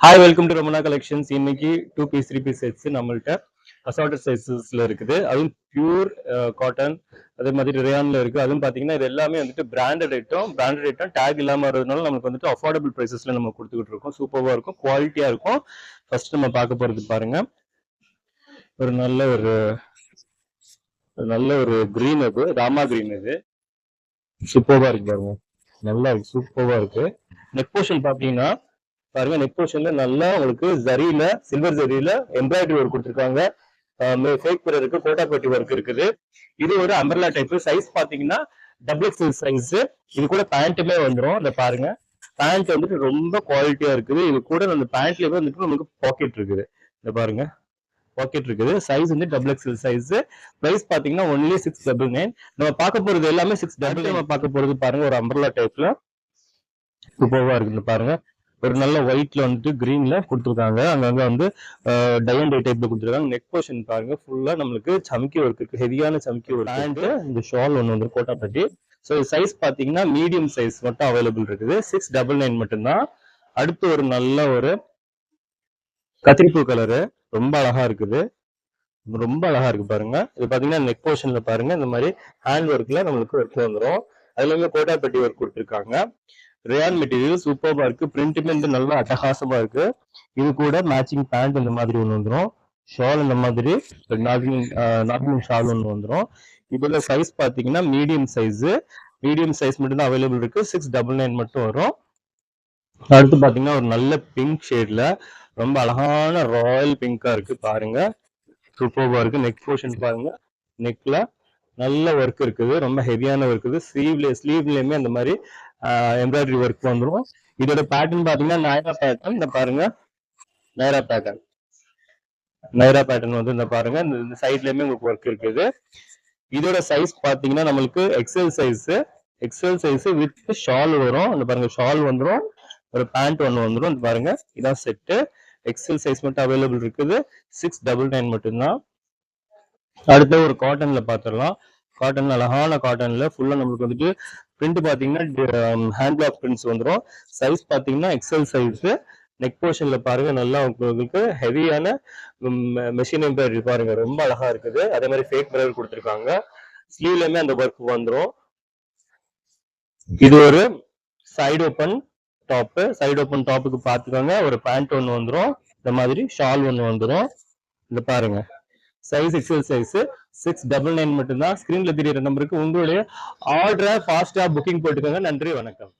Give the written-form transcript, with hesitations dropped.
Hi welcome to Ramana collections. இன்னைக்கு 2 piece 3 piece sets நம்மள்ட்ட assorted சைஸஸ்ல இருக்குது. அதுவும் பியூர் காட்டன், அதே மாதிரி ரேயான்ல இருக்கு. அதுவும் பாத்தீங்கன்னா இது எல்லாமே வந்துட்டு பிராண்டட் ஐட்டம் டேக் இல்லாம வரதுனால நமக்கு வந்துட்டு அஃபோர்டபுள் பிரைசஸ்ல நம்ம கொடுத்துக்கிட்டு இருக்கோம். சூப்பர்வா இருக்கும், குவாலிட்டியா இருக்கும். ஃபர்ஸ்ட் நம்ம பார்க்க போறது பாருங்க, ஒரு நல்ல ஒரு கிரீன், இது ராமா கிரீன். இது சூப்பர்வா இருக்கு பாருங்க, நல்லா இருக்கு, சூப்பர்வா இருக்கு. நெக் போர்ஷன் பாத்தீங்கன்னா பாருங்க, நெக் போர்ஷன்ல நல்லா உங்களுக்கு ஜரியில, சில்வர் ஜரியில எம்ப்ராய்டரி ஒர்க் கொடுத்துருக்காங்க. ஃபேக் மிரர் இருக்கு, கோட்டாப்பட்டி ஒர்க் இருக்குது. இது ஒரு அம்பர்லா டைப். சைஸ் பாத்தீங்கன்னா டபுள் எக்ஸ்எல் சைஸ். இது கூட பேண்ட்டுமே வந்துடும். இந்த பாருங்க, பேண்ட் வந்துட்டு ரொம்ப குவாலிட்டியா இருக்குது. இது கூட அந்த பேண்ட்லயே வந்துட்டு நமக்கு பாக்கெட் இருக்குது. இந்த பாருங்க, பாக்கெட் இருக்குது. சைஸ் வந்து டபுள் எக்ஸ்எல் சைஸ். பிரைஸ் பாத்தீங்கன்னா ஒன்லி 699. நம்ம பார்க்க போறது எல்லாமே 699. நம்ம பார்க்க போறது பாருங்க, ஒரு அம்பர்லா டைப்ல சூப்பர்வா இருக்குது. பாருங்க, ஒரு நல்ல ஒயிட்ல வந்துட்டு கிரீன்ல கொடுத்துருக்காங்க. அங்கங்க வந்து டை டைப்ல கொடுத்துருக்காங்க. நெக் போர்ஷன் பாருங்க, ஃபுல்லா நம்மளுக்கு சம்கி ஒர்க் இருக்கு, ஹெவியான சம்கி ஒர்க். பேண்ட், இந்த ஷால் ஒன்று வந்து கோட்டாப்பட்டி. ஸோ சைஸ் பாத்தீங்கன்னா மீடியம் சைஸ் மட்டும் அவைலபிள் இருக்குது. 699 மட்டும்தான். அடுத்து ஒரு நல்ல ஒரு கத்திரிப்பூ கலரு, ரொம்ப அழகா இருக்குது, ரொம்ப அழகா இருக்கு பாருங்க. இது பாத்தீங்கன்னா நெக் போர்ஷன்ல பாருங்க, இந்த மாதிரி ஹேண்ட் ஒர்க்ல நம்மளுக்கு ஒர்க் வந்துடும். அதுல இருந்து கோட்டாப்பட்டி ஒர்க் கொடுத்துருக்காங்க. ரேயான் மெட்டீரியல் சூப்பர்பா இருக்கு. பிரிண்ட்டுமே வந்து நல்லா அட்டகாசமா இருக்கு. இது கூட மேட்சிங் பேண்ட் இந்த மாதிரி ஒன்று வந்துடும். ஷால் இந்த மாதிரி நார்மல் ஷால் ஒன்று வந்துடும். இதுல சைஸ் பாத்தீங்கன்னா மீடியம் சைஸ் மட்டும் தான் அவைலபிள் இருக்கு. 699 மட்டும் வரும். அடுத்து பாத்தீங்கன்னா ஒரு நல்ல பிங்க் ஷேட்ல ரொம்ப அழகான ராயல் பிங்கா இருக்கு பாருங்க, சூப்பர்பா இருக்கு. நெக் போர்ஷன் பாருங்க, நெக்ல நல்ல ஒர்க் இருக்குது, ரொம்ப ஹெவியான ஒர்க் இருக்குது. ஸ்லீவ்லயுமே அந்த மாதிரி எம்ப்ராய்டரி ஒர்க் வந்துடும். இதோட பேட்டர்ன் பாத்தீங்கன்னா நைரா பேட்டர்ன். இந்த பாருங்க, நைரா பேட்டர்ன் வந்து இந்த பாருங்க, இந்த சைட்லயுமே உங்களுக்கு ஒர்க் இருக்குது. இதோட சைஸ் பாத்தீங்கன்னா நம்மளுக்கு எக்ஸல் சைஸ் வித் ஷால் வரும். இந்த பாருங்க, ஷால் வந்துடும், ஒரு பேண்ட் ஒன்று வந்துடும். இந்த பாருங்க, இதான் செட்டு. எக்ஸல் சைஸ் மட்டும் அவைலபிள் இருக்குது. 699 மட்டும்தான். அடுத்து ஒரு காட்டன்ல பாத்திரலாம். காட்டன், அழகான காட்டன்ல ஃபுல்லா நம்மளுக்கு வந்துட்டு பிரிண்ட் பாத்தீங்கன்னா ஹேண்ட் பிளாக் பிரிண்ட்ஸ் வந்துடும். சைஸ் பாத்தீங்கன்னா எக்ஸல் சைஸ். நெக் போர்ஷன்ல பாருங்க, நல்லா உங்களுக்கு ஹெவியான மெஷின் எம்ப்ராய்டரி பாருங்க, ரொம்ப அழகா இருக்குது. அதே மாதிரி ஃபேக் மிரர் கொடுத்துருக்காங்க. ஸ்லீவ்லயுமே அந்த ஒர்க் வந்துடும். இது ஒரு சைடு ஓப்பன் டாப்புக்கு பாத்துக்கோங்க. ஒரு பேண்ட் ஒன்று வந்துடும், இந்த மாதிரி ஷால் ஒன்று வந்துடும். இந்த பாருங்க, சைஸ் எக்ஸல் சைஸ். 699 மட்டும்தான். ஸ்கிரீன்ல தெரியற நம்பருக்கு உங்களுடைய ஆர்டரை ஃபாஸ்டா புக்கிங் போட்டுக்கோங்க. நன்றி, வணக்கம்.